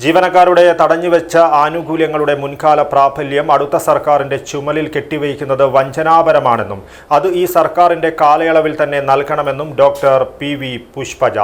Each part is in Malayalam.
ജീവനക്കാരുടെ തടഞ്ഞുവെച്ച ആനുകൂല്യങ്ങളുടെ മുൻകാല പ്രാബല്യം അടുത്ത സർക്കാരിന്റെ ചുമലിൽ കെട്ടിവയ്ക്കുന്നത് വഞ്ചനാപരമാണെന്നും അത് ഈ സർക്കാരിന്റെ കാലയളവിൽ തന്നെ നൽകണമെന്നും doctor P V. Pushpaja.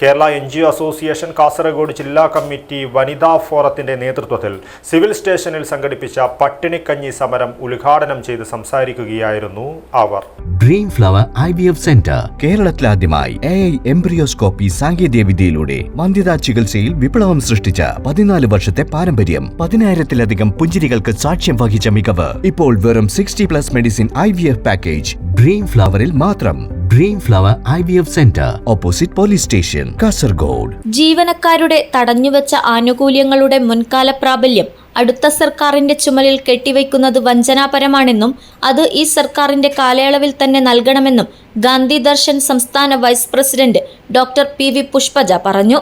Kerala NGO association Kasaragod ജില്ലാ കമ്മിറ്റി വനിതാ ഫോറത്തിന്റെ നേതൃത്വത്തിൽ സിവിൽ സ്റ്റേഷനിൽ സംഘടിപ്പിച്ച പട്ടിണിക്കഞ്ഞി സമരം ഉദ്ഘാടനം ചെയ്ത് സംസാരിക്കുകയായിരുന്നു അവർ. ഡ്രീം ഫ്ലവർ IVF സെന്റർ കേരളത്തിലാദ്യമായി AI എംബ്രിയോസ്കോപ്പി സാങ്കേതികവിദ്യയിലൂടെ വന്ധ്യതാ ചികിത്സയിൽ വിപ്ലവം സൃഷ്ടിച്ച 14 വർഷത്തെ പാരമ്പര്യം, 10,000-ലധികം പുഞ്ചിരികൾക്ക് സാക്ഷ്യം വഹിച്ച മികവ്. ഇപ്പോൾ വെറും 60+ മെഡിസിൻ IVF പാക്കേജ് ഡ്രീം ഫ്ലവറിൽ മാത്രം. Dream flower IVF centre, opposite police station, Kasaragod. ജീവനക്കാരുടെ തടഞ്ഞുവെച്ച ആനുകൂല്യങ്ങളുടെ മുൻകാല പ്രാബല്യം അടുത്ത സർക്കാരിന്റെ ചുമലിൽ കെട്ടിവയ്ക്കുന്നത് വഞ്ചനാപരമാണെന്നും അത് ഈ സർക്കാരിന്റെ കാലയളവിൽ തന്നെ നൽകണമെന്നും ഗാന്ധി ദർശൻ സംസ്ഥാന vice president doctor P V. Pushpaja പറഞ്ഞു.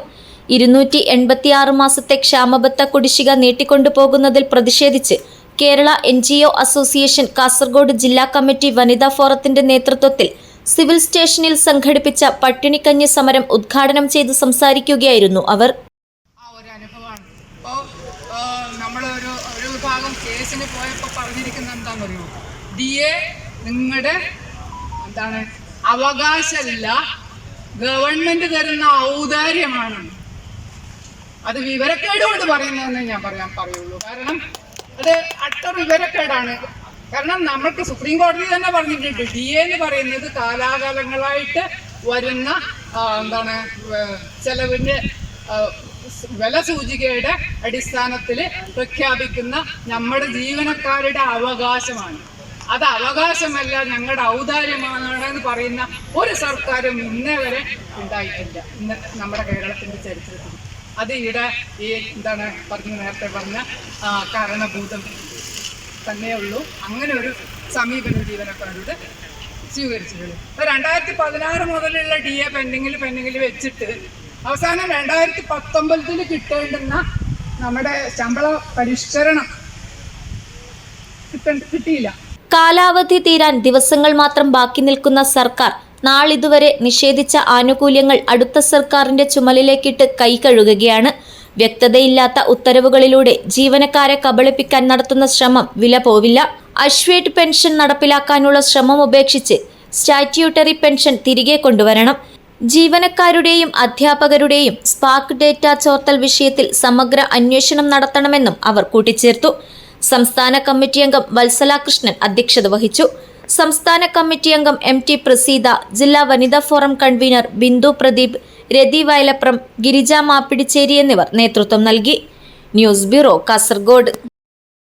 286 മാസത്തെ ക്ഷാമബത്ത കുടിശ്ശിക നീട്ടിക്കൊണ്ടുപോകുന്നതിൽ പ്രതിഷേധിച്ച് കേരള NGO അസോസിയേഷൻ കാസർഗോഡ് ജില്ലാ കമ്മിറ്റി വനിതാ ഫോറത്തിന്റെ നേതൃത്വത്തിൽ സിവിൽ സ്റ്റേഷനിൽ സംഘടിപ്പിച്ച പട്ടിണിക്കഞ്ഞി സമരം ഉദ്ഘാടനം ചെയ്ത് സംസാരിക്കുകയായിരുന്നു അവർ. ഒരു വിഭാഗം കേസിന് പോയപ്പോൾ പറഞ്ഞിരിക്കുന്നത് എന്താണെന്നറിയോ? DA നിങ്ങളുടെ അവകാശമല്ല, ഗവൺമെന്റ് തരുന്ന ഔദാര്യമാണ്. അത് വിവരക്കേട് കൊണ്ട് പറയുന്നതെന്ന് ഞാൻ പറയുള്ളൂ. കാരണം അത് അട്ട വിവരക്കേടാണ്. കാരണം നമ്മൾക്ക് സുപ്രീം കോടതി തന്നെ പറഞ്ഞിട്ടുണ്ട്, DA എന്ന് പറയുന്നത് കാലാകാലങ്ങളായിട്ട് വരുന്ന ചെലവിന്റെ വില സൂചികയുടെ അടിസ്ഥാനത്തിൽ പ്രഖ്യാപിക്കുന്ന നമ്മുടെ ജീവനക്കാരുടെ അവകാശമാണ്. അത് അവകാശമല്ല, ഞങ്ങളുടെ ഔദാര്യമാണ് എന്ന് പറയുന്ന ഒരു സർക്കാരും ഇന്നേ വരെ ഉണ്ടായിട്ടില്ല ഇന്ന് നമ്മുടെ കേരളത്തിന്റെ ചരിത്രത്തിൽ. അത് ഇവിടെ ഈ നേരത്തെ പറഞ്ഞ കാരണഭൂതം തന്നെയുള്ളൂ. അങ്ങനെ ഒരു സമീപനം ജീവനക്കാരോട് സ്വീകരിച്ചിട്ടുള്ളൂ. 2016 മുതലുള്ള DA പെൻഡിങ്ങിൽ വെച്ചിട്ട് അവസാനം 2019 കിട്ടേണ്ടുന്ന നമ്മുടെ ശമ്പള പരിഷ്കരണം കിട്ടിയില്ല. കാലാവധി തീരാൻ ദിവസങ്ങൾ മാത്രം ബാക്കി നിൽക്കുന്ന സർക്കാർ നാളിതുവരെ നിഷേധിച്ച ആനുകൂല്യങ്ങൾ അടുത്ത സർക്കാരിന്റെ ചുമലിലേക്കിട്ട് കൈകഴുകുകയാണ്. വ്യക്തതയില്ലാത്ത ഉത്തരവുകളിലൂടെ ജീവനക്കാരെ കബളിപ്പിക്കാൻ നടത്തുന്ന ശ്രമം വില പോവില്ല. അശ്വേഡ് പെൻഷൻ നടപ്പിലാക്കാനുള്ള ശ്രമം ഉപേക്ഷിച്ച് സ്റ്റാറ്റ്യൂട്ടറി പെൻഷൻ തിരികെ കൊണ്ടുവരണം. ജീവനക്കാരുടെയും അധ്യാപകരുടെയും സ്പാർക്ക് ഡേറ്റ ചോർത്തൽ വിഷയത്തിൽ സമഗ്ര അന്വേഷണം നടത്തണമെന്നും അവർ കൂട്ടിച്ചേർത്തു. സംസ്ഥാന കമ്മിറ്റി അംഗം വത്സല കൃഷ്ണൻ അധ്യക്ഷത വഹിച്ചു. സംസ്ഥാന കമ്മിറ്റി അംഗം MT പ്രസീത, ജില്ലാ വനിതാ ഫോറം കൺവീനർ ബിന്ദു പ്രദീപ്, രതി വയലപ്രം, ഗിരിജ മാപ്പിടിച്ചേരി എന്നിവർ നേതൃത്വം നൽകി. News bureau, Kasaragod.